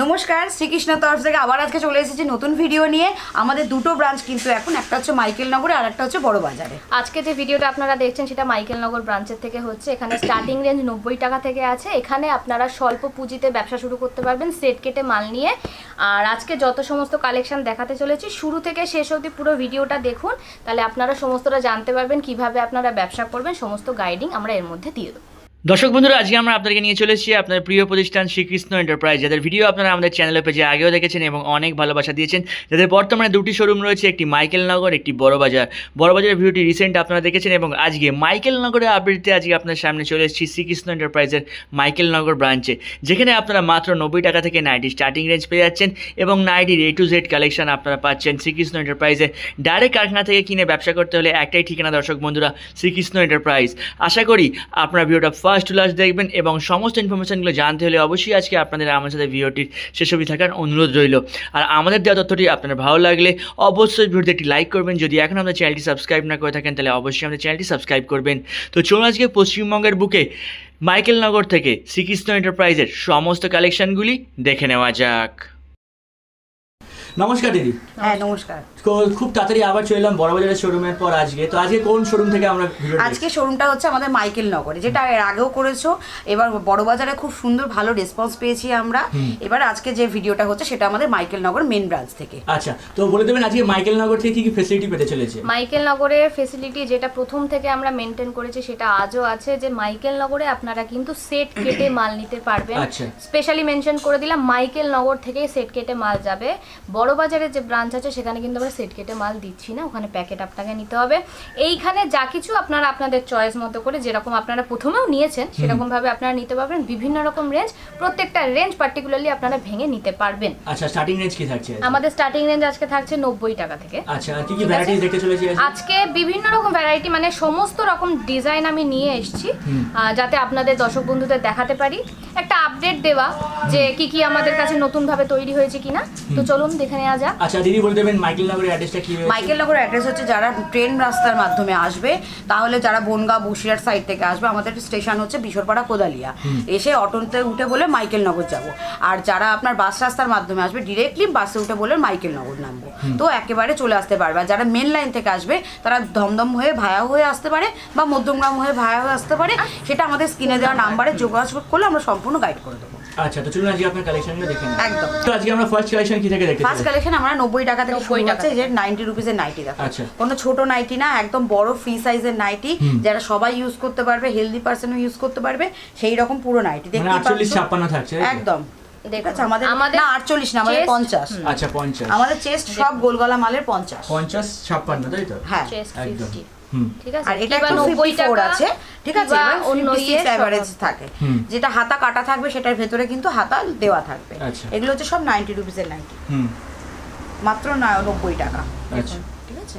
নমস্কার, শ্রীকৃষ্ণ তরফ থেকে আবার আজকে চলে এসেছি নতুন ভিডিও নিয়ে। আমাদের দুটো ব্রাঞ্চ কিন্তু এখন, একটা হচ্ছে মাইকেল নগরে আর একটা হচ্ছে বড় বাজারে। আজকে যে ভিডিওটা আপনারা দেখছেন সেটা মাইকেল নগর ব্রাঞ্চের থেকে হচ্ছে। এখানে স্টার্টিং রেঞ্জ 90 টাকা থেকে আছে। এখানে আপনারা স্বল্প পুঁজিতে ব্যবসা শুরু করতে পারবেন সেট কেটে মাল নিয়ে। আর আজকে যত সমস্ত কালেকশন দেখাতে চলেছি শুরু থেকে শেষ অবধি পুরো ভিডিওটা দেখুন, তাহলে আপনারা সমস্তটা জানতে পারবেন কিভাবে আপনারা ব্যবসা করবেন। সমস্ত গাইডিং আমরা এর মধ্যে দিয়ে দেবো। দর্শক বন্ধুরা, আজকে আমরা আপনাদেরকে নিয়ে চলে এসেছি আপনার প্রিয় প্রতিষ্ঠান শ্রীকৃষ্ণ এন্টারপ্রাইজ, যাদের ভিডিও আপনারা আমাদের চ্যানেলের পেজে আগেও দেখেছেন এবং অনেক ভালোবাসা দিয়েছেন, যাদের বর্তমানে দুটি শোরুম রয়েছে, একটি মাইকেল নগর, একটি বড়বাজার। বড়বাজারের ভিডিওটি রিসেন্ট আপনারা দেখেছেন এবং আজকে মাইকেল নগরের আপডেটে আজকে আপনার সামনে চলে এসেছি শ্রীকৃষ্ণ এন্টারপ্রাইজের মাইকেল নগর ব্রাঞ্চে, যেখানে আপনারা মাত্র 90 টাকা থেকে নাইটি স্টার্টিং রেঞ্জ পেয়ে যাচ্ছেন এবং নাইটির A to Z কালেকশন আপনারা পাচ্ছেন শ্রীকৃষ্ণ এন্টারপ্রাইজে। ডাইরেক্ট কারখানা থেকে কিনে ব্যবসা করতে হলে একটাই ঠিকানা দর্শক বন্ধুরা, শ্রীকৃষ্ণ এন্টারপ্রাইজ। আশা করি আপনারা ভিডিওটা ফার্স্ট টু লাস্ট দেখবেন এবং সমস্ত ইনফরমেশনগুলো জানতে হলে অবশ্যই আজকে আপনাদের আমার সাথে ভিডিওটির শেষ অবধি থাকার অনুরোধ রইল। আর আমাদের দেওয়া তথ্যটি আপনার ভালো লাগলে অবশ্যই ভিডিওতে একটি লাইক করবেন। যদি এখন আমাদের চ্যানেলটি সাবস্ক্রাইব না করে থাকেন তাহলে অবশ্যই আমাদের চ্যানেলটি সাবস্ক্রাইব করবেন। তো চলুন আজকে পশ্চিমবঙ্গের বুকে মাইকেল নগর থেকে শ্রীকৃষ্ণ এন্টারপ্রাইজের সমস্ত কালেকশনগুলি দেখে নেওয়া যাক। নমস্কার দিদি। হ্যাঁ নমস্কার। খুব তাড়াতাড়ি আবার চলে এলাম বড়বাজারের শোরুমের পর আজকে। তো আজকে কোন শোরুম থেকে আমরা ভিডিও? আজকে শোরুমটা হচ্ছে আমাদের মাইকেল নগরে, যেটা এর আগেও করেছো। এবার বড়বাজারে খুব সুন্দর ভালো রেসপন্স পেয়েছি আমরা। এবার আজকে যে ভিডিওটা হচ্ছে সেটা আমাদের মাইকেল নগর মেন ব্রাঞ্চ থেকে। আচ্ছা, তো বলে দেবেন আজকে মাইকেল নগর থেকে কি কি ফ্যাসিলিটি পেতে চলেছে? মাইকেল নগরের ফ্যাসিলিটি যেটা প্রথম থেকে আমরা মেনটেন করেছি সেটা আজও আছে, যে মাইকেল নগরে আপনারা কিন্তু সেট কেটে মাল নিতে পারবেন। স্পেশালি মেনশন করে দিলাম মাইকেল নগর থেকে সেট কেটে মাল যাবে। বড়বাজারের যে ব্রাঞ্চ আছে সেখানে কিন্তু আমরা সেট কেটে মাল দিচ্ছি না, ওখানে প্যাকেট আপনাকে নিতে হবে। এইখানে যা কিছু আপনারা আপনাদের চয়েস মতো করে, যেরকম আপনারা প্রথমেও নিয়েছেন সেরকম ভাবে আপনারা নিতে পারবেন। বিভিন্ন রকম রেঞ্জ, প্রত্যেকটা রেঞ্জ পার্টিকুলারলি আপনারা ভেঙে নিতে পারবেন। আচ্ছা, স্টার্টিং রেঞ্জ কি থাকছে? আমাদের স্টার্টিং রেঞ্জ আজকে থাকছে 90 টাকা থেকে। আচ্ছা, কি কি ভ্যারাইটিস দেখতে চলেছি আজকে? বিভিন্ন রকম ভ্যারাইটি, মানে সমস্ত রকম ডিজাইন আমি নিয়ে এসেছি, যাতে আপনাদের দর্শক বন্ধুদের দেখাতে পারি, একটা আপডেট দেওয়া যে কি কি আমাদের কাছে নতুন ভাবে তৈরি হয়েছে কিনা। তো চলুন দেখে নেওয়া যাক। আচ্ছা দিদি, বলে দেবেন মাইকেল নগরের অ্যাড্রেসটা কি? মাইকেল নগরের অ্যাড্রেস হচ্ছে, যারা ট্রেন রাস্তার মাধ্যমে আসবে, তাহলে যারা বনগাঁ বসিরহাট সাইড থেকে আসবে, আমাদের স্টেশন হচ্ছে বিশরপাড়া কোদালিয়া। এসে অটোতে উঠে বলে মাইকেল নগর যাব। আর যারা আপনার বাস রাস্তার মাধ্যমে আসবে, ডিরেক্টলি বাসে উঠে বলে মাইকেল নগর নামবো, তো একেবারে চলে আসতে পারবে। আর যারা মেন লাইন থেকে আসবে তারা দমদম হয়ে ভায়া হয়ে আসতে পারে বা মধ্যমগ্রাম হয়ে ভায়া হয়ে আসতে পারে। সেটা আমাদের স্ক্রিনে দেওয়া নাম্বারে যোগাযোগ করলে আমরা সম্পূর্ণ গাইড করে দেবো। আচ্ছা, তো চলুন আজকে আপনার কালেকশনগুলো দেখে নিই। একদম। তো আজকে আমরা ফার্স্ট কালেকশন কি থেকে দেখতে? ফার্স্ট কালেকশন আমরা 90 টাকা থেকে শুরু হচ্ছে, যে 90 রুপিসের নাইটি দেখো। আচ্ছা, কোনো ছোট নাইটি না, একদম বড় ফ্রি সাইজের নাইটি, যারা সবাই ইউজ করতে পারবে, হেলদি পারসনও ইউজ করতে পারবে, সেই রকম পুরো নাইটি দেখতে পাচ্ছেন। 48-56 থাকছে একদম। আচ্ছা, আমাদের না 48 না, আমাদের 50। আচ্ছা 50। আমাদের চেস্ট সব গোলগলা মালের 50 50-56 তাই তো? হ্যাঁ চেস্ট 50। ঠিক আছে। আর এটা একটু 54 আছে, ঠিক আছে। অন্য এভারেজ থাকে, যেটা হাতা কাটা থাকবে সেটার ভেতরে কিন্তু হাতা দেওয়া থাকবে। এগুলো হচ্ছে সব 90 রুপিসের নাইটি, মাত্র 90 টাকা। ঠিক আছে,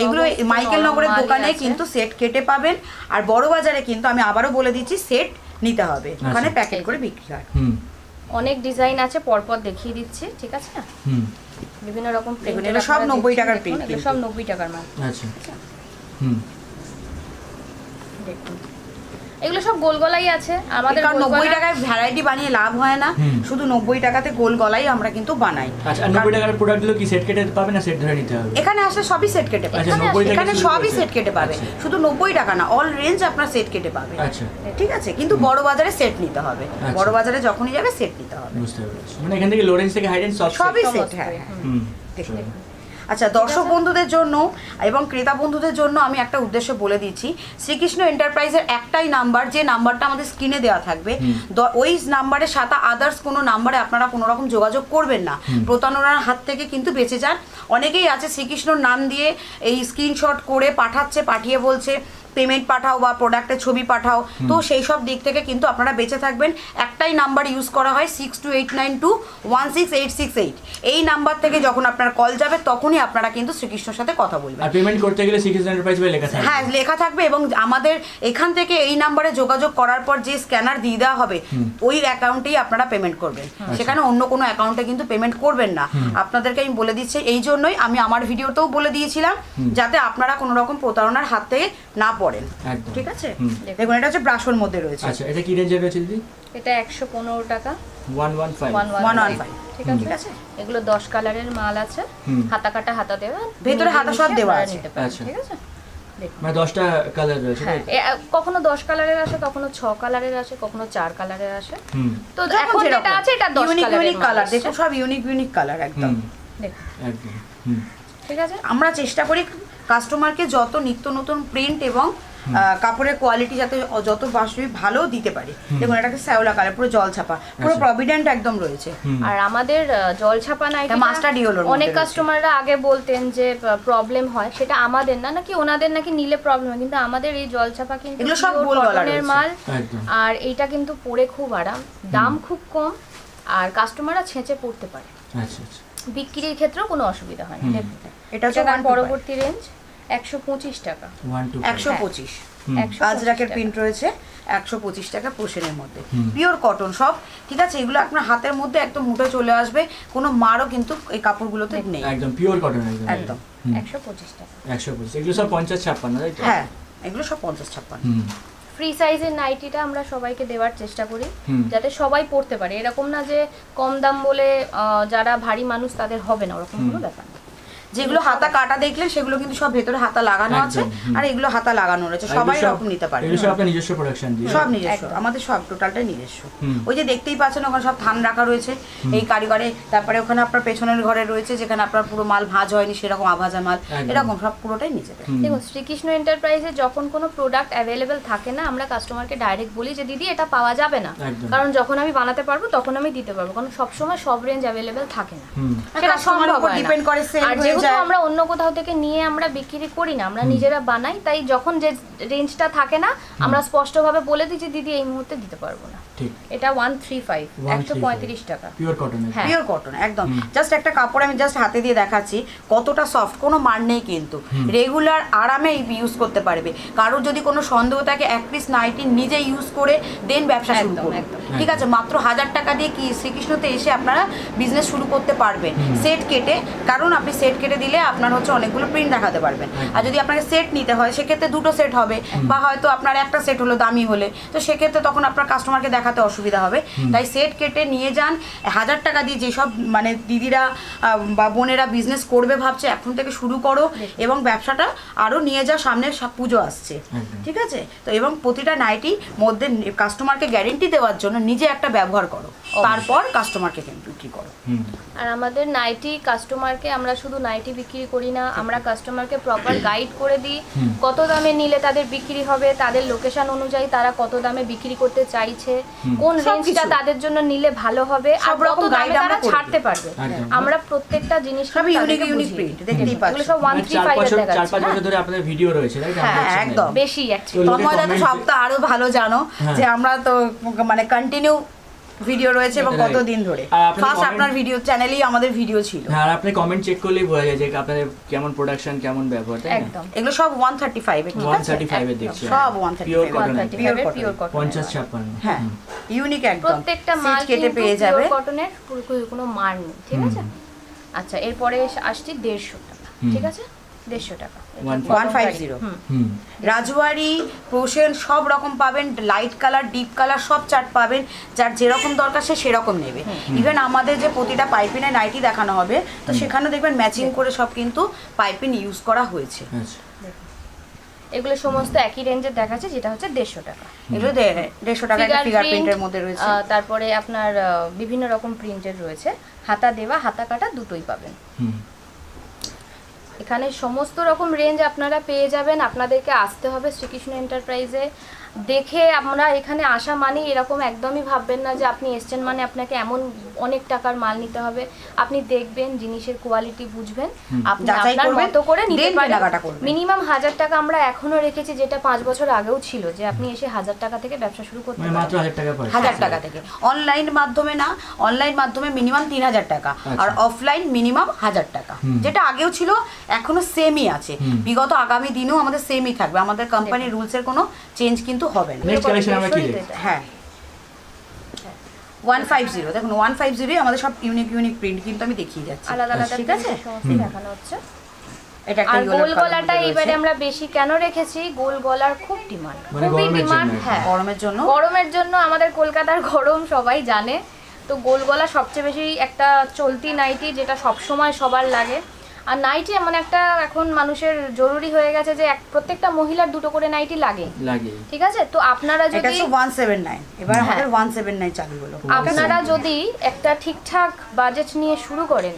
এগুলো মাইকেল নগরের দোকানে কিন্তু সেট কেটে পাবেন। আর বড় বাজারে কিন্তু আমি আবারও বলে দিচ্ছি, সেট নিতে হবে, ওখানে প্যাকেট করে বিক্রি হয়। অনেক ডিজাইন আছে, পরপর দেখিয়ে দিচ্ছি, ঠিক আছে না? বিভিন্ন রকম প্রিন্ট, এটা সব 90 টাকার প্রিন্ট, এটা সব 90 টাকার মাল। আচ্ছা, দেখুন এগুলো সব গোল গলাই আছে আমাদের। 90 টাকায় ভ্যারাইটি বানিয়ে লাভ হয় না, শুধু 90 টাকাতে গোল গলাই আমরা কিন্তু বানাই। আচ্ছা, 90 টাকার প্রোডাক্টগুলো কি সেট কেটে পাবে না সেট ধরে নিতে হবে? এখানে আসলে সবই সেট কেটে পাবে। এখানে সবই সেট কেটে পাবে, শুধু 90 টাকা না, অল রেঞ্জ আপনার সেট কেটে পাবে। আচ্ছা, ঠিক আছে, কিন্তু বড় বাজারে সেট নিতে হবে। বড় বাজারে যখনই যাবে সেট নিতে হবে। বুঝতে পেরেছি, মানে এখান থেকে লো রেঞ্জ থেকে হাই রেঞ্জ সবই সেট। হ্যাঁ, দেখুন। আচ্ছা, দর্শক বন্ধুদের জন্য এবং ক্রেতা বন্ধুদের জন্য আমি একটা উদ্দেশ্য বলে দিচ্ছি। শ্রীকৃষ্ণ এন্টারপ্রাইজের একটাই নাম্বার, যে নাম্বারটা আমাদের স্ক্রিনে দেওয়া থাকবে, ওই নাম্বারের সাথে আদার্স কোনো নাম্বারে আপনারা কোনো রকম যোগাযোগ করবেন না, প্রতারণার হাত থেকে কিন্তু বেঁচে যান। অনেকেই আছে শ্রীকৃষ্ণর নাম দিয়ে এই স্ক্রিনশট করে পাঠাচ্ছে, পাঠিয়ে বলছে পেমেন্ট পাঠাও বা প্রোডাক্টের ছবি পাঠাও, তো সেই সব দিক থেকে কিন্তু আপনারা বেঁচে থাকবেন। একটাই নাম্বার ইউজ করা হয়, 6289216868। এই নাম্বার থেকে যখন আপনার কল যাবে তখনই আপনারা কিন্তু শ্রীকৃষ্ণর সাথে কথা বলবেন। আর পেমেন্ট করতে গেলে শ্রীকৃষ্ণ এন্টারপ্রাইজ বলে লেখা থাকবে। হ্যাঁ, লেখা থাকবে। এবং আমাদের এখান থেকে এই নাম্বারে যোগাযোগ করার পর যে স্ক্যানার দিয়ে দেওয়া হবে, ওই অ্যাকাউন্টেই আপনারা পেমেন্ট করবেন, সেখানে অন্য কোনো অ্যাকাউন্টে কিন্তু পেমেন্ট করবেন না। আপনাদেরকে আমি বলে দিচ্ছি, এই জন্যই আমি আমার ভিডিওতেও বলে দিয়েছিলাম, যাতে আপনারা কোনো রকম প্রতারণার হাত থেকে না পরেন। একদম। ঠিক আছে, হুম। দেখুন এটা হচ্ছে ব্রাশোর মধ্যে রয়েছে। আচ্ছা, এটা কি রেঞ্জে রয়েছে দিদি? এটা 115 টাকা, 115 115 ঠিক আছে। ঠিক আছে, এগুলো 10 কালারের মাল আছে, হুম। হাতা কাটা হাতা দেওয়া, ভেতরে হাতা সব দেওয়া আছে। আচ্ছা। ঠিক আছে, দেখুন। মানে 10টা কালার রয়েছে হ্যাঁ, তাই তো? কখনো 10 কালারের আসে, কখনো 6 কালারের আসে, কখনো 4 কালারের আসে। হুম। তো এখন যেটা আছে এটা 10 ইউনিক কালারের কালার, মাল দেখুন সব ইউনিক কালার একদম। হুম, দেখুন, একদম। হুম। ঠিক আছে। আমরা চেষ্টা করি কাস্টমারকে যত নিত্য নতুন প্রিন্ট এবং কাপড়ের কোয়ালিটি যাতে যত বাসবি ভালো দিতে পারি। দেখুন এটাকে শ্যাওলা কালার, পুরো জল ছাপা, পুরো প্রভিডেন্ট একদম রয়েছে। আর আমাদের জল ছাপা নাইটি মাস্টার ডিওলোর মধ্যে অনেক রয়েছে। কাস্টমাররা আগে বলতেন যে প্রবলেম হয়, সেটা আমাদের না, নাকি ওনাদের নাকি নিলে প্রবলেম হয়, কিন্তু আমাদের এই জল ছাপা কিন্তু এগুলো সব pure গোল গলা cotton এর রয়েছে। মাল। একদম। আর এইটা কিন্তু পরে খুব আরাম, দাম খুব কম, আর কাস্টমাররা ছেঁচে পড়তে পারে, আচ্ছা আচ্ছা। বিক্রির ক্ষেত্রেও কোনো অসুবিধা হয় না। দেখুন, এটা হচ্ছে এটার 125 পরবর্তী রেঞ্জ 125 টাকা, 125 125 125 আজরাকের টাকা। প্রিন্ট রয়েছে 125 টাকা পোষণের মধ্যে, হুম। পিওর কটন সব। ঠিক আছে, এগুলো আপনার হাতের মধ্যে একদম মুঠে চলে আসবে, কোনো মারও কিন্তু এই কাপড়গুলোতে নেই। একদম পিওর কটন একদম। একদম। হুম। 125 টাকা। 125 এগুলো সব 50-56 তাই তো? হ্যাঁ, এগুলো সব 50-56। হুম। ফ্রি সাইজের নাইটিটা আমরা সবাইকে দেওয়ার চেষ্টা করি, হুম। যাতে সবাই পড়তে পারে। এরকম না যে কম দাম বলে যারা ভারী মানুষ তাদের হবে না, ওরকম কোনো ব্যাপার না। যেগুলো হাতা কাটা দেখলেন সেগুলো কিন্তু সব ভেতরে হাতা লাগানো আছে, একদম, হুম। আর এগুলো হাতা লাগানো রয়েছে, এগুলো সবাই সব- রকম নিতে পারে। এগুলো সব আপনার নিজস্ব প্রোডাকশন দিয়ে? সব নিজস্ব, একদম। আমাদের সব টোটালটাই নিজস্ব। হুম। ওই যে দেখতেই পাচ্ছেন ওখানে সব থান রাখা রয়েছে এই কারিগরে, তারপরে ওখানে আপনার পেছনের ঘরে রয়েছে যেখানে আপনার পুরো মাল ভাঁজ হয়নি, সেরকম আভাজা মাল, একদম। এরকম সব পুরোটাই নিজেদের। হুম। দেখুন, শ্রীকৃষ্ণ এন্টারপ্রাইজে যখন কোনো প্রোডাক্ট অ্যাভেলেবেল থাকে না, আমরা কাস্টমারকে ডাইরেক্ট বলি যে দিদি এটা পাওয়া যাবে না, একদম। কারণ যখন আমি বানাতে পারবো তখন আমি দিতে পারবো, কারণ সবসময় সব রেঞ্জ অ্যাভেলেবেল থাকে না, হুম। সেটা কাস্টমারের সম্ভব উপর হয় না। ডিপেন্ড করে, সেল আর হয়ে যেহেতু যায়। আমরা অন্য কোথাও থেকে নিয়ে আমরা বিক্রি করি না, আমরা নিজেরা বানাই, তাই যখন যে রেঞ্জটা থাকে না আমরা স্পষ্টভাবে বলে দিই যে দিদি এই মুহূর্তে দিতে পারবো না। ঠিক। এটা 135 135 টাকা। Pure cotton. হ্যাঁ। পিওর কটন একদম। জাস্ট একটা কাপড় আমি জাস্ট হাতে দিয়ে দেখাচ্ছি কতটা সফট, কোনো মার নেই কিন্তু, রেগুলার আরামে ইউজ করতে পারবে। কারোর যদি কোনো সন্দেহ থাকে এক পিস নাইটি নিজে ইউজ করে দেন ব্যবসা শুরু একদম, করুন। একদম। ঠিক আছে, মাত্র 1000 টাকা দিয়ে কি শ্রীকৃষ্ণতে এসে আপনারা বিজনেস শুরু করতে পারবেন সেট কেটে, কারণ আপনি সেট কেটে দিলে আপনার হচ্ছে অনেকগুলো প্রিন্ট দেখাতে পারবেন। আর যদি আপনাকে সেট নিতে হয় সেক্ষেত্রে দুটো সেট হবে, বা হয়তো আপনার একটা সেট হলো দামি হলে, তো সেক্ষেত্রে তখন আপনার কাস্টমারকে দেখাতে অসুবিধা হবে। তাই সেট কেটে নিয়ে যান। 1000 টাকা দিয়ে যেসব মানে দিদিরা বা বোনেরা বিজনেস করবে ভাবছে, এখন থেকে শুরু করো এবং ব্যবসাটা আরও নিয়ে যাও, সামনে পুজো আসছে। একদম। ঠিক আছে, তো এবং প্রতিটা নাইটি মধ্যে কাস্টমারকে গ্যারেন্টি দেওয়ার জন্য নিজে একটা ব্যবহার করো, তারপর কাস্টমারকে বিক্রি করো। হুম। আর আমাদের নাইটি কাস্টমারকে, আমরা শুধু নাইটি বিক্রি করি না, আমরা কাস্টমারকে প্রপার গাইড করে দিই কত দামে নিলে তাদের বিক্রি হবে, তাদের লোকেশন অনুযায়ী তারা কত দামে বিক্রি করতে চাইছে, কোন রেঞ্জটা তাদের জন্য নিলে ভালো হবে, আর সব কত রকম দামে guide আমরা তারা করে ছাড়তে দিই। পারবে। একদম। আমরা প্রত্যেকটা জিনিস সব ইউনিক প্রিন্ট দেখতেই এগুলো পাচ্ছেন। সব মানে 135 এর দেখাচ্ছি। 4-5 বছর ধরে আপনাদের ভিডিও রয়েছে তাই তো? হ্যাঁ, আমাদের channel-এ? একদম। বেশি অ্যাকচুয়ালি। লোকে তন্ময়দা তো comment- সব তো আরো ভালো জানো হ্যাঁ। যে আমরা তো মানে কন্টিনিউ ভিডিও রয়েছে এবং Right. কতদিন ধরে। আর আপনাদের ফার্স্ট comment- আপনার ভিডিও চ্যানেলেই আমাদের ভিডিও ছিল। হ্যাঁ, আর আপনি কমেন্ট চেক করলেই বোঝা যায় যে আপনাদের কেমন প্রোডাকশন, কেমন ব্যবহার, তাই না? একদম। এগুলো সব 135 এর, ঠিক আছে? 135 এর দেখছি। সব পিওর 135 কটন। 135 এর Pure পিওর কটন। 50-56। হ্যাঁ, ইউনিক একদম। প্রত্যেকটা Seat মাল কেটে কিন্তু পেয়ে যাবে। পিওর কটনের, কোনো মার নেই, ঠিক আছে? আচ্ছা, এরপরে আসছি 150 টাকা, ঠিক আছে? 150 টাকা। 150 হুম। রাজওয়ারি, প্রোশেন সব রকম পাবেন, লাইট কালার, ডিপ কালার সব চার্ট পাবেন, যার যেরকম দরকার সে সেরকম নেবে। ইভেন আমাদের যে প্রতিটা পাইপিনে নাইটি দেখানো হবে, তো সেখানেও দেখবেন ম্যাচিং করে সব কিন্তু পাইপিন ইউজ করা হয়েছে। আচ্ছা। এগুলো সমস্ত একই রেঞ্জের দেখাচ্ছে, যেটা হচ্ছে 150 টাকা। এগুলো 150 টাকা ফিগার প্রিন্টের মধ্যে রয়েছে। তারপরে আপনার বিভিন্ন রকম প্রিন্টের রয়েছে, হাতা দেওয়া হাতা কাটা দুটোই পাবেন। হুম। এখানে সমস্ত রকম রেঞ্জ আপনারা পেয়ে যাবেন। আপনাদেরকে আসতে হবে শ্রীকৃষ্ণ এন্টারপ্রাইজে। দেখে আমরা এখানে আসা মানে এরকম একদমই ভাববেন না যে আপনি এসছেন মানে আপনাকে এমন অনেক টাকার মাল নিতে হবে। আপনি দেখবেন, জিনিসের কোয়ালিটি বুঝবেন, আপনি যাচাই আপনার করবেন, মতো করে নিতে then কেনাকাটা পারেন। করবেন। মিনিমাম 1000 টাকা আমরা এখনো রেখেছি, যেটা 5 বছর আগেও ছিল, যে আপনি এসে 1000 টাকা থেকে ব্যবসা শুরু করতে মানে মাত্র পারেন। 1000 টাকা পয়সা। 1000 টাকা থেকে। অনলাইন মাধ্যমে না, অনলাইন মাধ্যমে মিনিমাম 3000 টাকা, আর অফলাইন মিনিমাম 1000 টাকা, যেটা আগেও ছিল এখনো সেমই আছে। বিগত আগামী দিনেও আমাদের সেমই থাকবে, আমাদের কোম্পানির রুলসের কোনো চেঞ্জ কিন্তু হবে না। নেক্সট কালেকশন আমরা কি দেখব? হ্যাঁ, 150 দেখুন 150 আমাদের সব ইউনিক প্রিন্ট কিন্তু আমি দেখিয়ে যাচ্ছি। আলাদা আলাদা ঠিক আছে, সমস্ত দেখানো হচ্ছে। এটা একটা আর yellow গোল colour গলাটা মধ্যে এইবারে রয়েছে। আমরা বেশি কেন রেখেছি, গোল গলার খুব ডিমান্ড, মানে খুবই গরমের ডিমান্ড। জন্য। হ্যাঁ, গরমের জন্য গরমের জন্য আমাদের কলকাতার গরম সবাই জানে, তো গোল গলা সবচেয়ে বেশি একটা চলতি নাইটি, যেটা সব সময় সবার লাগে। আর নাইটি এমন একটা এখন মানুষের জরুরি হয়ে গেছে যে প্রত্যেকটা মহিলার দুটো করে নাইটি লাগে। ঠিক আছে, তো আপনারা এটা যদি হচ্ছে 179, এবার হ্যাঁ। আমাদের 179 চালু হলো। আপনারা যদি একটা ঠিকঠাক বাজেট নিয়ে শুরু করেন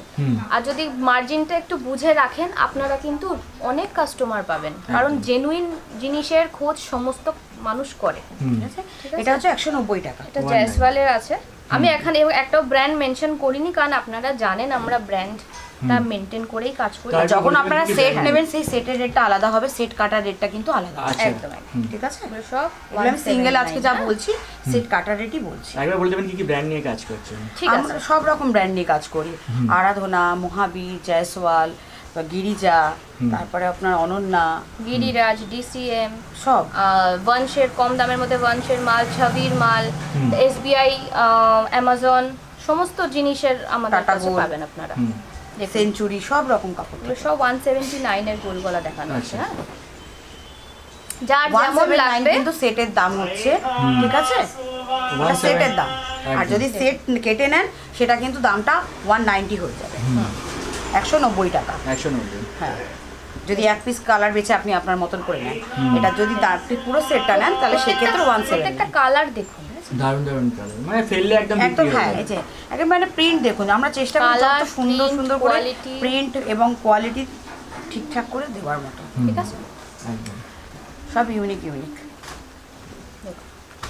আর যদি মার্জিনটা একটু বুঝে রাখেন, আপনারা কিন্তু অনেক কাস্টমার পাবেন, কারণ জেনুইন জিনিসের খোঁজ সমস্ত মানুষ করে। ঠিক আছে, এটা হচ্ছে 190 টাকা। এটা জয়সওয়ালের আছে। আমি এখানে একটাও ব্র্যান্ড মেনশন করিনি, কারণ আপনারা জানেন আমরা ব্র্যান্ডটা মেনটেন করেই কাজ করি। যখন আপনারা সেট নেবেন সেই সেটের রেটটা আলাদা হবে, সেট কাটার রেটটা কিন্তু আলাদা হবে। একদম ঠিক আছে, এগুলো সব আমি সিঙ্গেল আজকে যা 179 বলছি সেট কাটার রেটই বলছি। একবার বলতে পারেন কি কি ব্র্যান্ড নিয়ে কাজ করছেন? ঠিক আছে, আমরা সব রকম ব্র্যান্ড নিয়ে কাজ করি, আরাধনা, মহাবীর, জয়সওয়াল, বা গিরিজা, তারপরে আপনার অনন্যা, গিরিরাজ, ডিসিএম, সব ওয়ানশের কম দামের মধ্যে ওয়ানশের মাল, ছবির মাল, এসবিআই, অ্যামাজন, সমস্ত জিনিসের আমাদের টাটা কাছে গোল্ড, পাবেন আপনারা। দেখুন সেঞ্চুরি, সব রকম কাপড়। এগুলো সব 179 এর গোল গলা দেখানো আছে। আচ্ছা। হ্যাঁ, যার যেমন 179 লাগবে কিন্তু সেটের দাম হচ্ছে, ঠিক আছে, এটা সেটের দাম। আর যদি সেট কেটে নেন সেটা কিন্তু দামটা 190 হয়ে যাবে, 190 টাকা। 190। হ্যাঁ, যদি এক পিস কালার বেছে আপনি আপনার মতন করে নেন, এটা যদি আপনি পুরো সেটটা নেন তাহলে সেক্ষেত্রে প্রত্যেকটা 179। কালার দেখুন, দারুণ দারুণ কালার, মানে ফেললে একদম একদম। বিক্রি হয়ে হ্যাঁ, যাবে। এই যে একেবারে প্রিন্ট দেখুন, আমরা চেষ্টা করি Colour, যত সুন্দর print, সুন্দর করে quality। প্রিন্ট এবং কোয়ালিটি ঠিকঠাক করে দেওয়ার মতো। ঠিক আছে। একদম। সব ইউনিক ইউনিক। দেখুন,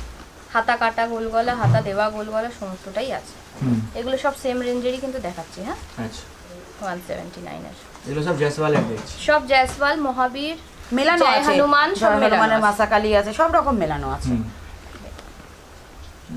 হাতা কাটা গোল গলা, হাতা দেওয়া গোল গলা সমস্তটাই আছে। এগুলো সব সেম রেঞ্জেরই কিন্তু দেখাচ্ছি। হ্যাঁ, আচ্ছা, 179 এর এগুলো সব জয়সওয়ালের দেখছি। সব জয়সওয়াল, মহাবীর, মেলানো জয় আছে, হনুমান, সব জয় মেলানো হনুমানের আছে। মাসাকালি আছে, সব রকম মেলানো আছে।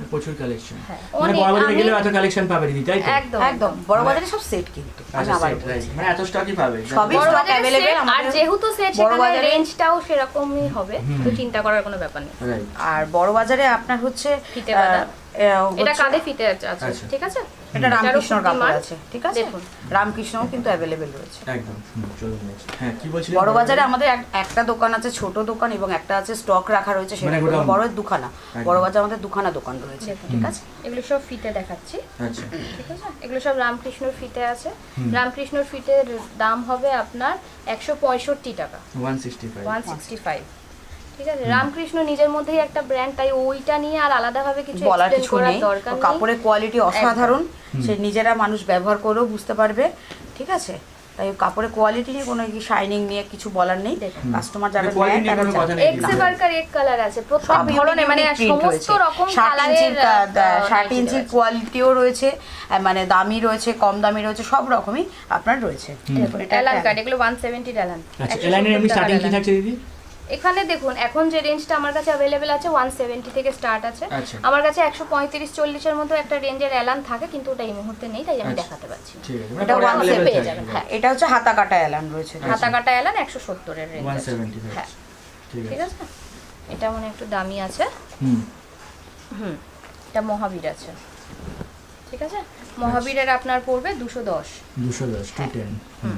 প্রচুর কালেকশন। হ্যাঁ, মানে অনেক। বড়বাজারে আমি- গেলে এত কালেকশন পাবে দিদি, তাই তো? একদম একদম বড় বাজারে সব সেট কিন্তু আমি আচ্ছা, আবার set, বলছি। right. মানে এত স্টকই পাবে। সবই বড় stock বাজারে available set, আর আমাদের যেহেতু সেট বড় সেখানে বাজারে- রেঞ্জটাও সেরকমই হবে, তো চিন্তা করার কোনো ব্যাপার নেই। Right. আর বড় বাজারে আপনার হচ্ছে ফিতে বাঁধা। এটা হচ্ছে- কাঁধে ফিতে আছে, আচ্ছা। ঠিক আছে। এটা এটারও রামকৃষ্ণর খুব কাপড় demand। আছে, ঠিক আছে, দেখুন। রামকৃষ্ণও কিন্তু অ্যাভেলেবেল রয়েছে। একদম। চলুন next। হ্যাঁ, কি বলছিলেন? বড় বাজারে আমাদের একটা দোকান আছে, ছোট দোকান, এবং একটা আছে স্টক রাখা রয়েছে, সেটা মানে হলো গোডাউন। বড় দুখানা। বড় বাজারে আমাদের দুখানা দোকান রয়েছে, দেখুন। ঠিক আছে। এগুলো সব ফিতে দেখাচ্ছি, আচ্ছা, ঠিক আছে। এগুলো সব রামকৃষ্ণর ফিতে আছে। রামকৃষ্ণর ফিতের দাম হবে আপনার 165 টাকা, 165। 165। ঠিক আছে, রামকৃষ্ণ নিজের মধ্যেই একটা ব্র্যান্ড, তাই ওইটা নিয়ে আর আলাদাভাবে কিছু বলার এক্সপ্লেন কিছু করার নেই, দরকার নেই। কাপড়ের কোয়ালিটি অসাধারণ, সে নিজেরা মানুষ ব্যবহার করেও বুঝতে পারবে, ঠিক আছে। তাই কাপড়ের কোয়ালিটি নিয়ে কোনো শাইনিং নিয়ে কিছু বলার নেই, দেখুন। কাস্টমার যারা quality নেয় নিয়ে তারা কোনো কথা জানে। নেই। এক্স বার্কার এক কালার আছে, প্রত্যেক সব ধরনের মানে সমস্ত রকম কালারের 60 ইঞ্চির কোয়ালিটিও রয়েছে, মানে দামি রয়েছে, কম দামি রয়েছে, সব রকমই আপনার রয়েছে। দেখুন, এটা এলান একটা কার্ড, এগুলো 170 এলান। আচ্ছা, এলাইনের এমনি স্টার্টিং কি থাকছে দিদি? এখানে দেখুন, এখন যে রেঞ্জটা আমার কাছে অ্যাভেলেবেল আছে 170 থেকে স্টার্ট আছে। আচ্ছা। আমার কাছে 135-40 এর মতো একটা রেঞ্জের এলান থাকে, কিন্তু ওটা এই মুহূর্তে নেই, তাই আমি আচ্ছা। দেখাতে পাচ্ছি না। ঠিক আছে, এটা পরে 170 available পেয়ে থাকবে। যাবেন, হ্যাঁ। এটা হচ্ছে হাতা কাটা এলান রয়েছে। হাতা কাটা এলান 170 এর রেঞ্জ আছে। 170 হ্যাঁ, ঠিক ঠিক আছে। আছে। এটা মনে একটু দামি আছে। হুম। এটা মহাবীর আছে, ঠিক আছে। মহাবীরের আপনার পড়বে 210। 210, 210। হুম।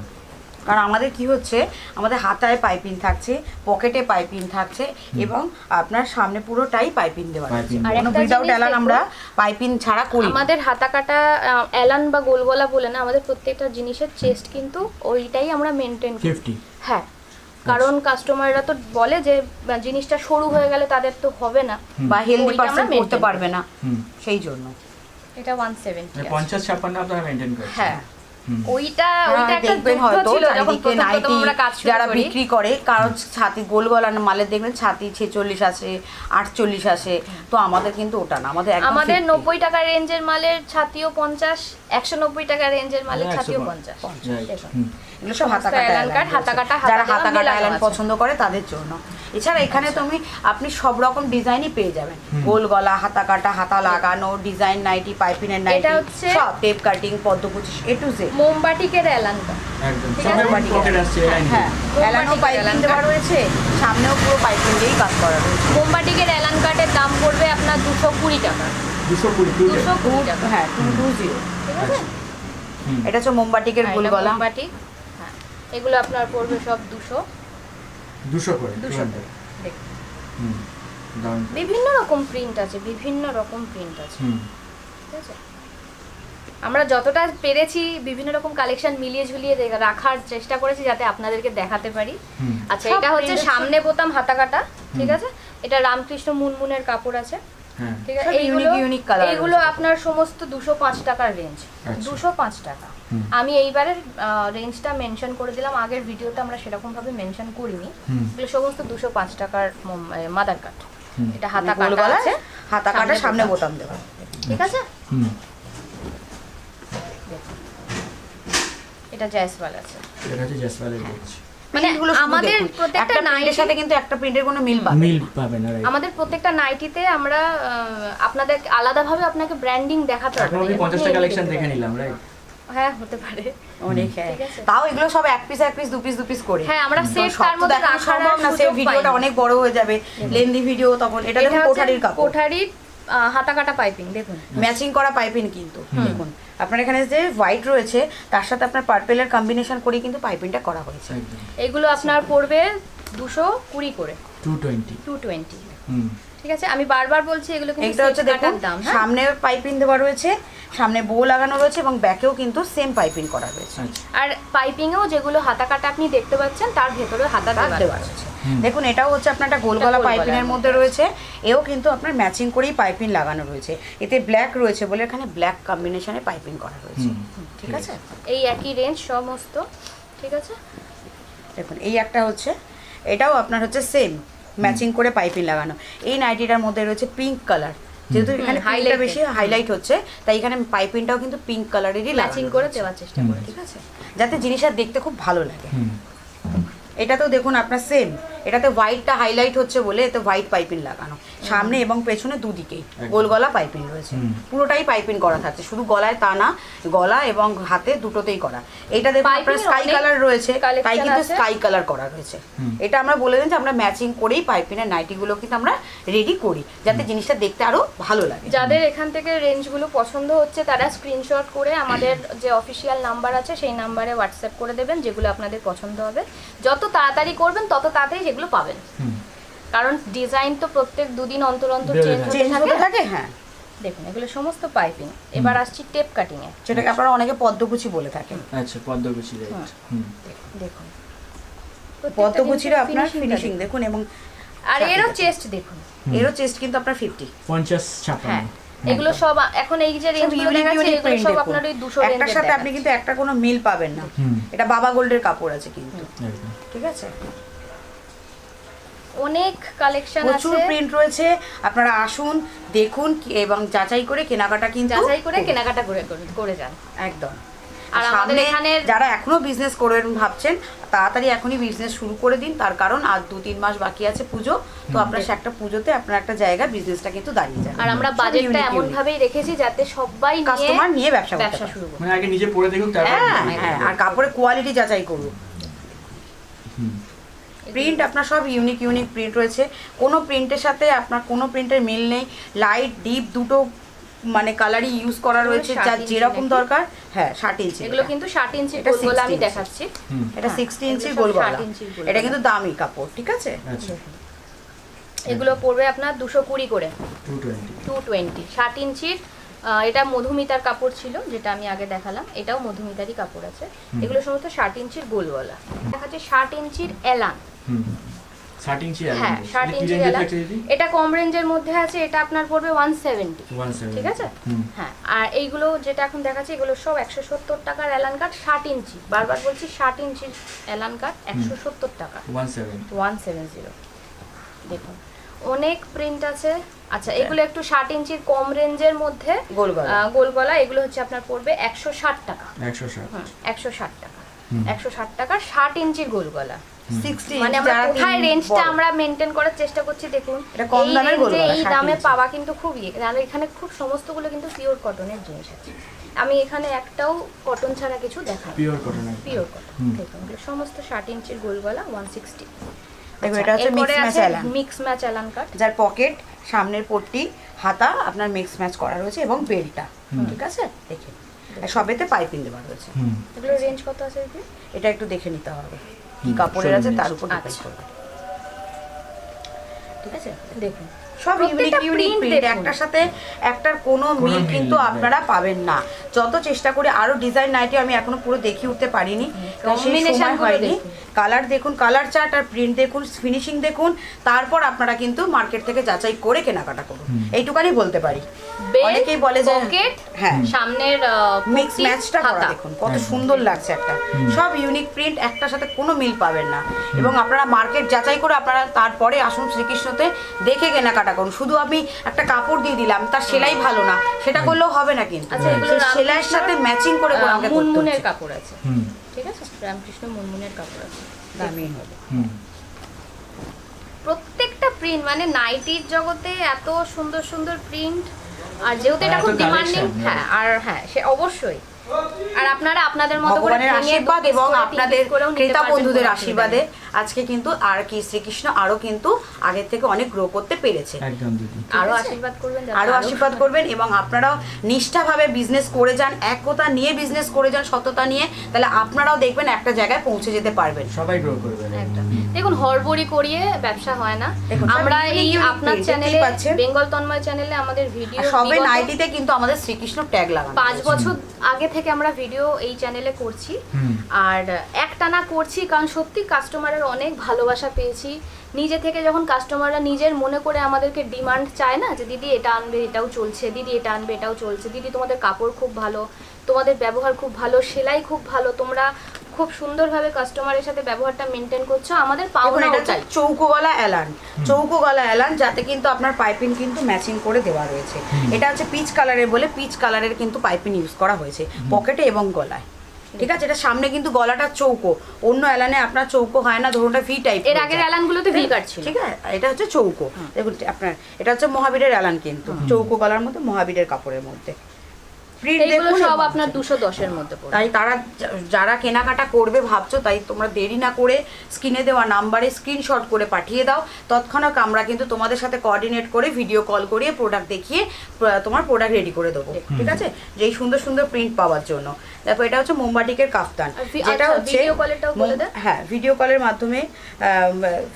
কারণ আমাদের কি হচ্ছে, আমাদের হাতায় পাইপিং থাকছে, পকেটে পাইপিং থাকছে, এবং আপনার সামনে পুরোটাই পাইপিং দেওয়া আছে। Piping আর কোনো একটা উইদাউট জিনিস এলান দেখুন, আমরা পাইপিং ছাড়া করি না। আমাদের হাতা কাটা এলান বা গোলগলা বলে না, আমাদের প্রত্যেকটা জিনিসের চেস্ট কিন্তু ওইটাই আমরা মেনটেন করি। 50। হ্যাঁ, কারণ কাস্টমাররা তো বলে যে জিনিসটা সরু হয়ে গেলে তাদের তো হবে না, বা হেলদি ওইটা আমরা পার্সন করতে maintain পারবে না, হুম। সেই জন্য। এটা 170 মানে আছে। 50-56 আপনারা মেইনটেইন করছেন। হ্যাঁ, হুম। ওইটা একটা দেখবেন যুদ্ধ হয়তো ছিল যখন চারিদিকে প্রথম নাইটি আমরা কাজ শুরু যারা করি। বিক্রি করে, কারণ ছাতি গোল গলার মালের দেখবেন ছাতি 46 আছে, 48 আছে, তো আমাদের কিন্তু ওটা না, আমাদের একদম আমাদের 50 90 টাকা রেঞ্জের মালের ছাতিও 50, 190 টাকা রেঞ্জের মালের ছাতিও 50। Right. দেখুন। হুম। এগুলো সব হাতা সমস্ত কাটা এলান কাট, এলান হাতা কাটা, রয়েছে। যারা হাতা হাতা দেওয়া কাটা মেলানো এলান আছে। পছন্দ করে তাদের জন্য। এছাড়া এখানে আপনি সব রকম ডিজাইনই পেয়ে যাবেন, গোল গলা, হাতা কাটা, হাতা লাগানো, ডিজাইন নাইটি, পাইপিনের নাইটি, এটা হচ্ছে- সব tape cutting, পদ্মকুচি, A to Z. মোমবাটিকের এলান কাট। একদম। ঠিক সব আছে? পকেট আসছে লাইন। হ্যাঁ, এলানো মোমবাটিকের পাইপিং এলান দেওয়া কাট। রয়েছে, সামনেও পুরো পাইপিং দিয়েই কাজ করা রয়েছে। মোমবাটিকের এলান কাটের দাম পড়বে আপনার 220 টাকা। 220, 220 টাকা। হ্যাঁ, 220। ঠিক আছে? হুম। এটা হচ্ছে মোমবাটিকের হ্যাঁ, গোল এটা গলা। মোমবাটিক। হ্যাঁ, এগুলো আপনার পড়বে সব 200 করে 200 করে। দেখুন দারুণ। বিভিন্ন রকম প্রিন্ট আছে, বিভিন্ন রকম প্রিন্ট আছে, ঠিক আছে। আমরা যতটা পেরেছি বিভিন্ন রকম কালেকশন মিলিয়ে ঝুলিয়ে রাখার চেষ্টা করেছি যাতে আপনাদেরকে দেখাতে পারি। আচ্ছা, সব এটা হচ্ছে print আছে। সামনে বোতাম হাতা কাটা, ঠিক আছে। এটা রামকৃষ্ণ মুনমুনের কাপড় আছে, ঠিক আছে। সব unique unique colour এইগুলো আছে। আপনার সমস্ত 205 টাকার রেঞ্জ, 205 টাকা। আমি এইবারের রেঞ্জটা মেনশন করে দিলাম, আগের ভিডিওতে আমরা সেরকম ভাবে মেনশন করিনি। এগুলো সমস্ত 205 টাকার মাদার কাট। এটা হাতা গোল কাটা গলা, আছে, হাতা কাটা, সামনে বোতাম দেওয়া, ঠিক আছে। এটা জয়সওয়াল আছে, এটা হচ্ছে জয়সওয়ালের রেঞ্জ। মানে এগুলো শুধু আমাদের দেখুন, প্রত্যেকটা একটা প্রিন্টের নাইটি, সাথে কিন্তু একটা প্রিন্টের কোনো মিল পাবে না, রাইট। আমাদের প্রত্যেকটা নাইটিতে আমরা আপনাদের আলাদাভাবে আপনাকে ব্র্যান্ডিং দেখাতে এখন হবে। আমি 50টা কালেকশন দেখে নিলাম, রাইট। হ্যাঁ, হতে পারে অনেক। হ্যাঁ, ঠিক আছে। তাও এগুলো সব এক পিস দু পিস করে। হ্যাঁ, আমরা তো সেট সব তার তো মধ্যে দেখানো রাখার সম্ভব না, সেই ভিডিওটা অনেক বড় হয়ে যাবে, লেন্দি ভিডিও তখন। এটা দেখুন কোঠারির কাপড়, কোঠারির হাতা কাটা পাইপিং, দেখুন ম্যাচিং করা পাইপিং কিন্তু দেখুন আপনার এখানে যে হোয়াইট রয়েছে তার সাথে আপনার পার্পেলের কম্বিনেশন করে কিন্তু পাইপিংটা করা হয়েছে। এগুলো আপনার পড়বে 220 করে, 220। 220, ঠিক আছে। আমি বারবার বলছি এগুলো কিন্তু এটা হচ্ছে সেট দেখুন কাটার দাম। হ্যাঁ, সামনে পাইপিং দেওয়া রয়েছে, সামনে বো লাগানো রয়েছে এবং ব্যাকেও কিন্তু সেম পাইপিং করা রয়েছে। আর পাইপিংয়েও যেগুলো হাতা কাটা আপনি দেখতে পাচ্ছেন তার ভেতরে হাতা দেওয়া রয়েছে। দেখুন এটাও হচ্ছে আপনার একটা গোলগলা পাইপিং এর মধ্যে রয়েছে, এও কিন্তু আপনার ম্যাচিং করেই পাইপিং লাগানো রয়েছে। এতে ব্ল্যাক রয়েছে বলে এখানে ব্ল্যাক কম্বিনেশনে পাইপিং করা রয়েছে, ঠিক আছে। এই একই রেঞ্জ সমস্ত, ঠিক আছে। দেখুন এই একটা হচ্ছে, এটাও আপনার হচ্ছে সেম ম্যাচিং করে পাইপিং লাগানো। এই নাইটিটার মধ্যে রয়েছে পিঙ্ক কালার, যেহেতু এখানে হাইলাইট বেশি হাইলাইট হচ্ছে তাই এখানে পাইপিংটাও কিন্তু পিঙ্ক কালারেরই ম্যাচিং করে দেওয়ার চেষ্টা করে, ঠিক আছে, যাতে জিনিসটা দেখতে খুব ভালো লাগে। এটাতেও দেখুন আপনার সেম, এটাতে হোয়াইটটা হাইলাইট হচ্ছে বলে এতে হোয়াইট পাইপিং লাগানো, সামনে এবং পেছনে দুদিকেই গোল গলা পাইপিং রয়েছে, পুরোটাই পাইপিং করা থাকছে, শুধু গলায় তা না, গলা এবং হাতে দুটোতেই করা। এটা দেখুন আপনার স্কাই কালার রয়েছে, তাই কিন্তু স্কাই কালার করা রয়েছে। এটা আমরা বলে দিন যে আমরা ম্যাচিং করেই পাইপিংয়ের নাইটিগুলো কিন্তু আমরা রেডি করি যাতে জিনিসটা দেখতে আরো ভালো লাগে। যাদের এখান থেকে রেঞ্জগুলো পছন্দ হচ্ছে তারা স্ক্রিনশট করে আমাদের যে অফিসিয়াল নাম্বার আছে সেই নাম্বারে হোয়াটসঅ্যাপ করে দেবেন, যেগুলো আপনাদের পছন্দ হবে। যত তাড়াতাড়ি করবেন তত তাড়াতাড়ি যেগুলো পাবেন, কারণ ডিজাইন তো প্রত্যেক দুদিন অন্তর অন্তর চেঞ্জ হতে থাকে। হ্যাঁ, দেখুন এগুলো সমস্ত পাইপিং। এবার আসছি টেপ কাটিং এ, যেটাকে আপনারা অনেকে পদ্মকুচি বলে থাকেন। আচ্ছা, পদ্মকুচি, রাইট। দেখুন পদ্মকুচির আপনার ফিনিশিং দেখুন, এবং আর এরও চেস্ট দেখুন, এরও চেস্ট কিন্তু আপনার 50 হ্যাঁ, এগুলো সব এখন এই যে রেঞ্জগুলো দেখাচ্ছি এগুলো সব আপনার ওই 200 রেঞ্জের। একটার সাথে আপনি কিন্তু একটা কোনো মিল পাবেন না। এটা বাবা গোল্ডের কাপড় আছে কিন্তু, ঠিক আছে। অনেক কালেকশন আছে, প্রচুর প্রিন্ট রয়েছে, আপনারা আসুন দেখুন এবং যাচাই করে কেনাকাটা কিন্তু যাচাই করে কেনাকাটা করে যান একদম। আর আমাদের সামনে এখানে যারা এখনো বিজনেস করবেন ভাবছেন তাড়াতাড়ি এখনই বিজনেস শুরু করে দিন, তার কারণ আর 2-3 মাস বাকি আছে পুজো, তো আপনার একটা পুজোতে আপনার একটা জায়গা বিজনেসটা কিন্তু দাঁড়িয়ে যাবে। আর আমরা বাজেটটা এমন ভাবেই রেখেছি যাতে সবাই কাস্টমার নিয়ে ব্যবসা শুরু করে, মানে আগে নিজে পরে দেখুন, তারপর হ্যাঁ, আর কাপড়ের কোয়ালিটি যাচাই করুন। প্রিন্ট আপনার সব ইউনিক প্রিন্ট রয়েছে, কোনো প্রিন্টের সাথে আপনার কোনো প্রিন্টের মিল নেই। লাইট ডিপ দুটো মানে কালারই ইউজ করা রয়েছে, যার যেরকম দরকার। হ্যাঁ, 60 ইঞ্চি, এগুলো কিন্তু 60 ইঞ্চি গোল গলা আমি দেখাচ্ছি, এটা 60 ইঞ্চি গোল গলা, এটা কিন্তু দামি কাপড়, ঠিক আছে। এগুলো পড়বে আপনার 220 করে, 220 60 ইঞ্চির। এটা মধুমিতার কাপড় ছিল যেটা আমি আগে দেখালাম, এটাও মধুমিতারই কাপড় আছে। এগুলো সমস্ত 60 ইঞ্চির গোল গলা দেখাচ্ছে, 60 ইঞ্চির এলান। 60 ইঞ্চি, হ্যাঁ 60 ইঞ্চির এলান, এটা কম রেঞ্জের মধ্যে আছে, এটা আপনার পড়বে 170, ঠিক আছে। হ্যাঁ, আর এইগুলো যেটা এখন দেখাচ্ছি এগুলো সব 170 টাকার এলান কাট, 60 ইঞ্চি, বারবার বলছি 60 ইঞ্চির এলান কাট 170 টাকা, 170। দেখুন অনেক প্রিন্ট আছে। আচ্ছা, এগুলো একটু 60 ইঞ্চির কম রেঞ্জের মধ্যে গোল গলা, এগুলো হচ্ছে আপনার পড়বে 160 টাকা, 160 টাকা, 160 টাকা 60 ইঞ্চির গোল গলা। 60 মানে আমরা কোথায় রেঞ্জটা আমরা মেইনটেইন করার চেষ্টা করছি দেখুন, কম দামের গোল গলা, এই দামে পাওয়া কিন্তু খুব আর এখানে খুব সমস্তগুলো কিন্তু পিওর কটনের জিনিস আছে। আমি এখানে একটাও কটন ছাড়া কিছু দেখাই, পিওর কটন দেখুন, সমস্ত 60 ইঞ্চির গোল গলা 160। দেখো এটা হচ্ছে মিক্স ম্যাচ এলান কাট, যার পকেট, সামনের পট্টি, হাতা আপনার মিক্স ম্যাচ করা রয়েছে এবং বেলটা, ঠিক আছে। সবেতে পাইপিং দেওয়া রয়েছে। এগুলো রেঞ্জ কত আছে দিদি? এটা একটু দেখে নিতে হবে কি কাপড়ের আছে তার উপর ডিপেন্ড করবে। ঠিক আছে, দেখুন সব ইউনিক ইউনিক প্রিন্ট, একটার সাথে একটার কোনো মিল কিন্তু আপনারা পাবেন না। যত চেষ্টা করে আরো ডিজাইন নাইটি আমি এখনো পুরো দেখিয়ে উঠতে পারিনি, কম্বিনেশন হয়নি। কালার দেখুন, কালার চার্ট আর প্রিন্ট দেখুন, ফিনিশিং দেখুন, তারপর আপনারা কিন্তু মার্কেট থেকে যাচাই করে কেনাকাটা করুন, এইটুকানি বলতে পারি। অনেকেই বলে যে হ্যাঁ সামনের মিক্স ম্যাচটা করা দেখুন কত সুন্দর লাগছে, একটা সব ইউনিক প্রিন্ট, একটার সাথে কোনো মিল পাবেন না। এবং আপনারা মার্কেট যাচাই করে আপনারা তারপরে আসুন শ্রীকৃষ্ণতে, দেখে কেনাকাটা করুন। শুধু আমি একটা কাপড় দিয়ে দিলাম, তার সেলাই ভালো না সেটা করলেও হবে না, কিন্তু সেলাইয়ের সাথে ম্যাচিং করে আমাকে করতে হচ্ছে। মুনমুনের কাপড় আছে, ঠিক আছে, রামকৃষ্ণ মুনমুনের কাপড় আছে, দামি হবে। প্রত্যেকটা প্রিন্ট মানে নাইটির জগতে এত সুন্দর সুন্দর প্রিন্ট, আর যেহেতু এটা খুব ডিমান্ডিং, হ্যাঁ আর হ্যাঁ সে অবশ্যই। আর আপনারা আপনাদের মতো করে ভগবানের আশীর্বাদ এবং আপনাদের ক্রেতা বন্ধুদের আশীর্বাদে আজকে কিন্তু আর কি শ্রীকৃষ্ণ আরো কিন্তু আগের থেকে অনেক গ্রো করতে পেরেছে। একদম দিদি, আরো আশীর্বাদ করবেন, আরো আশীর্বাদ করবেন এবং আপনারাও নিষ্ঠাভাবে বিজনেস করে যান, এক কথা নিয়ে বিজনেস করে যান, সততা নিয়ে, তাহলে আপনারাও দেখবেন একটা জায়গায় পৌঁছে যেতে পারবেন, সবাই গ্রো করবেন। একদম দেখুন, হড়বড়ি করিয়ে ব্যবসা হয় না। আমরা এই আপনার চ্যানেলে, বেঙ্গল তন্ময় চ্যানেলে আমাদের ভিডিও সবে নাইটিতে কিন্তু আমাদের শ্রীকৃষ্ণ ট্যাগ লাগানো 5 বছর আগে থেকে আমরা ভিডিও এই চ্যানেলে করছি, আর একটানা করছি কারণ সত্যি কাস্টমারের অনেক ভালোবাসা পেয়েছি। নিজে থেকে যখন কাস্টমাররা নিজের মনে করে আমাদেরকে ডিমান্ড চায় না যে দিদি এটা আনবে এটাও চলছে, দিদি এটা আনবে এটাও চলছে, দিদি তোমাদের কাপড় খুব ভালো, তোমাদের ব্যবহার খুব ভালো, সেলাই খুব ভালো, তোমরা খুব সুন্দরভাবে কাস্টমারের সাথে ব্যবহারটা মেনটেন করছো, আমাদের পাওনা ওটাই। চৌকো গলা এলান, চৌকো গলা এলান, যাতে কিন্তু আপনার পাইপিং কিন্তু ম্যাচিং করে দেওয়া রয়েছে। এটা হচ্ছে পিচ কালারের বলে পিচ কালারের কিন্তু পাইপিং ইউজ করা হয়েছে পকেটে এবং গলায়। ঠিক আছে, এটা সামনে কিন্তু গলাটা চৌকো, অন্য এলানে আপনার চৌকো হয় না, ধরুনটা ভি টাইপ। এর আগের এলানগুলোতে ভি কাট ছিল, ঠিক আছে, এটা হচ্ছে চৌকো। দেখুন আপনার এটা হচ্ছে মহাবীরের এলান, কিন্তু চৌকো গলার মধ্যে মহাবীরের কাপড়ের মধ্যে এগুলো সব আপনার 210 এর মধ্যে পড়ে। তাই তারা যারা কেনাকাটা করবে ভাবছো, তাই তোমরা দেরি না করে স্ক্রিনে দেওয়া নাম্বারে স্ক্রিনশট করে পাঠিয়ে দাও, তৎক্ষণাৎ আমরা কিন্তু তোমাদের সাথে কোঅর্ডিনেট করে ভিডিও কল করিয়ে প্রোডাক্ট দেখিয়ে তোমার প্রোডাক্ট রেডি করে দেবো। ঠিক আছে, যে এই সুন্দর সুন্দর প্রিন্ট পাওয়ার জন্য। দেখো এটা হচ্ছে মোমবাটিকের কাফতান, যেটা হচ্ছে হ্যাঁ ভিডিও কলের মাধ্যমে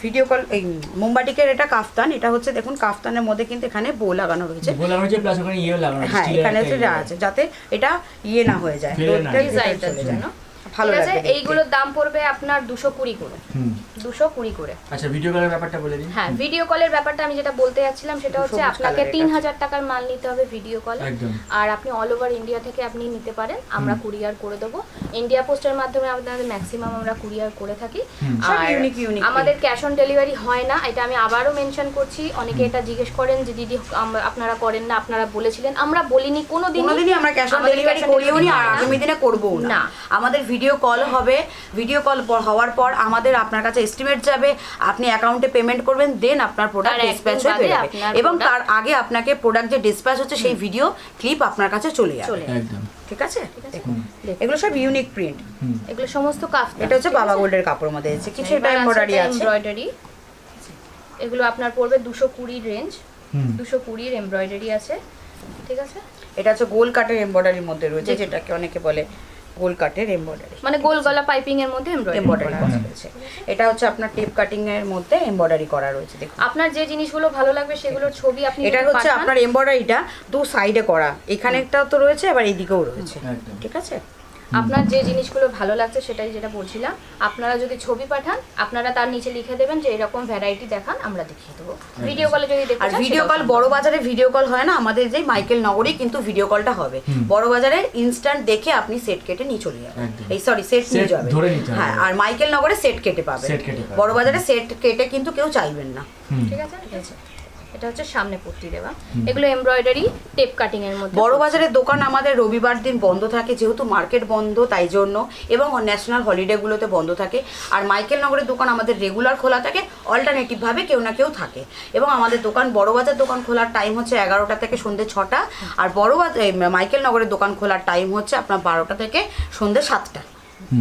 ভিডিও কল, এই মোমবাটিকের এটা কাফতান, এটা হচ্ছে দেখুন কাফতানের মধ্যে কিন্তু এখানে বো লাগানো রয়েছে, হ্যাঁ এখানে আছে যাতে এটা ইয়ে না হয়ে যায়, ভালো লাগবে। এইগুলোর দাম পড়বে আপনার 220 করে, 220 করে। আচ্ছা ভিডিও কলের ব্যাপারটা বলে দিন। হ্যাঁ ভিডিও কলের ব্যাপারটা আমি যেটা বলতে যাচ্ছিলাম সেটা হচ্ছে আপনাকে 3000 টাকার মাল নিতে হবে ভিডিও কলে, আর আপনি অল ওভার ইন্ডিয়া থেকে আপনি নিতে পারেন, আমরা কুরিয়ার করে দেবো। ইন্ডিয়া পোস্টের মাধ্যমে আপনাদের ম্যাক্সিমাম আমরা কুরিয়ার করে থাকি, আর আমাদের ক্যাশ অন ডেলিভারি হয় না, এটা আমি আবারও মেনশন করছি। অনেকে এটা জিজ্ঞেস করেন যে দিদি আপনারা করেন না, আপনারা বলেছিলেন, আমরা বলিনি কোনোদিনই আমরা ক্যাশ অন ডেলিভারি করিও নি, আর আগামী দিনে করবো না। আমাদের ভিডিও কল হবে, ভিডিও কল হওয়ার পর আমাদের আপনার কাছে এস্টিমেট যাবে, আপনি অ্যাকাউন্টে পেমেন্ট করবেন, দেন আপনার প্রোডাক্ট ডিসপ্যাচ হয়ে যাবে, এবং তার আগে আপনাকে প্রোডাক্ট যে ডিসপ্যাচ হচ্ছে সেই ভিডিও ক্লিপ আপনার কাছে চলে যাবে। একদম ঠিক আছে, এগুলো সব ইউনিক প্রিন্ট, এগুলো সমস্ত কাফতান। এটা হচ্ছে বাবা গোল্ডের কাপড়ের মধ্যে আছে, কিছু এটা এমব্রয়ডারি আছে, এমব্রয়ডারি। এগুলো আপনার পড়বে 220 রেঞ্জ, 220 এর এমব্রয়ডারি আছে। ঠিক আছে, এটা হচ্ছে গোল কাটের এমব্রয়ডারির মধ্যে রয়েছে, যেটাকে অনেকে বলে গোল কাটের এমব্রয়ডারি, মানে গোল গলা পাইপিং এর মধ্যে এমব্রয়ডারি করা রয়েছে। এটা হচ্ছে আপনার টেপ কাটিং এর মধ্যে এমব্রয়ডারি করা রয়েছে। দেখুন আপনার যে জিনিসগুলো ভালো লাগবে সেগুলোর ছবি আপনি, এটা হচ্ছে আপনার এমব্রয়ডারিটা দু সাইডে করা, এখানে একটা তো রয়েছে, আবার এইদিকেও রয়েছে। ঠিক আছে, আপনার যে জিনিসগুলো ভালো লাগছে সেটাই যেটা বলছিলাম, আপনারা যদি ছবি পাঠান আপনারা তার নিচে লিখে দেবেন যে এরকম ভ্যারাইটি দেখান, আমরা দেখিয়ে দেবো। ভিডিও কলে যদি দেখতে চান, আর ভিডিও কল বড় বাজারে ভিডিও কল হয় না, আমাদের যে মাইকেল নগরেই কিন্তু ভিডিও কলটা হবে। বড় বাজারে ইনস্ট্যান্ট দেখে আপনি সেট কেটে নিয়ে চলে যাবেন, এই সরি সেট নিয়ে যাবেন, হ্যাঁ, আর মাইকেল নগরে সেট কেটে পাবেন, বড় বাজারে সেট কেটে কিন্তু কেউ চাইবেন না। ঠিক আছে, ঠিক আছে। এটা হচ্ছে সামনে পট্টি দেওয়া, এগুলো এমব্রয়ডারি টেপ কাটিং এর মধ্যে। বড় বাজারের দোকান আমাদের রবিবার দিন বন্ধ থাকে, যেহেতু মার্কেট বন্ধ তাই জন্য, এবং ন্যাশনাল হলিডেগুলোতে বন্ধ থাকে। আর মাইকেল নগরের দোকান আমাদের রেগুলার খোলা থাকে, অল্টারনেটিভ ভাবে কেউ না কেউ থাকে। এবং আমাদের দোকান বড় বাজার দোকান খোলার টাইম হচ্ছে 11টা থেকে সন্ধ্যে 6টা, আর বড় বাজার মাইকেল নগরের দোকান খোলার টাইম হচ্ছে আপনার 12টা থেকে সন্ধ্যে 7টা।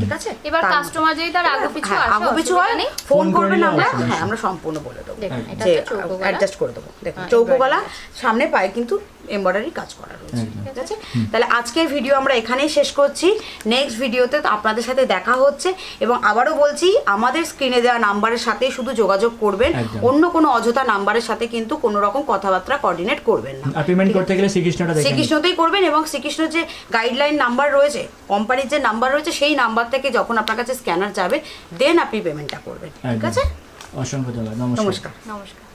ঠিক আছে? এবার কাস্টমার যদি তার আগে পিছু আসে, আগু পিছু হয় অসুবিধা নেই। ফোন ফোন করবেন, করলে আমরা অসুবিধা নেই। হ্যাঁ আমরা সম্পূর্ণ বলে দেবো দেখুন, এটা যে হচ্ছে চৌকো গলা। অ্যাডজাস্ট করে দেবো। দেখুন হ্যাঁ, চৌকো গলা, embroidery সামনে পায়ে কিন্তু এমব্রয়ডারি কাজ করা রয়েছে, একদম। ঠিক আছে? তাহলে আজকের ভিডিও আমরা এখানেই শেষ করছি। নেক্সট ভিডিওতে তো আপনাদের সাথে দেখা হচ্ছে, এবং আবারও বলছি আমাদের স্ক্রিনে দেওয়া নাম্বারের সাথে শুধু যোগাযোগ করবেন, একদম। অন্য কোনো অযথা নাম্বারের সাথে কিন্তু কোনো রকম কথাবার্তা কোঅর্ডিনেট করবেন না। আর পেমেন্ট করতে গেলে শ্রীকৃষ্ণটা দেখে নিন। শ্রীকৃষ্ণতেই করবেন, এবং শ্রীকৃষ্ণ যে গাইডলাইন নাম্বার রয়েছে, কোম্পানির যে নাম্বার রয়েছে, সেই নাম্বার থেকে যখন আপনার কাছে স্ক্যানার যাবে দেন আপনি পেমেন্টটা করবেন, ঠিক একদম। আছে? অসংখ্য ধন্যবাদ, নমস্কার। নমস্কার। নমস্কার।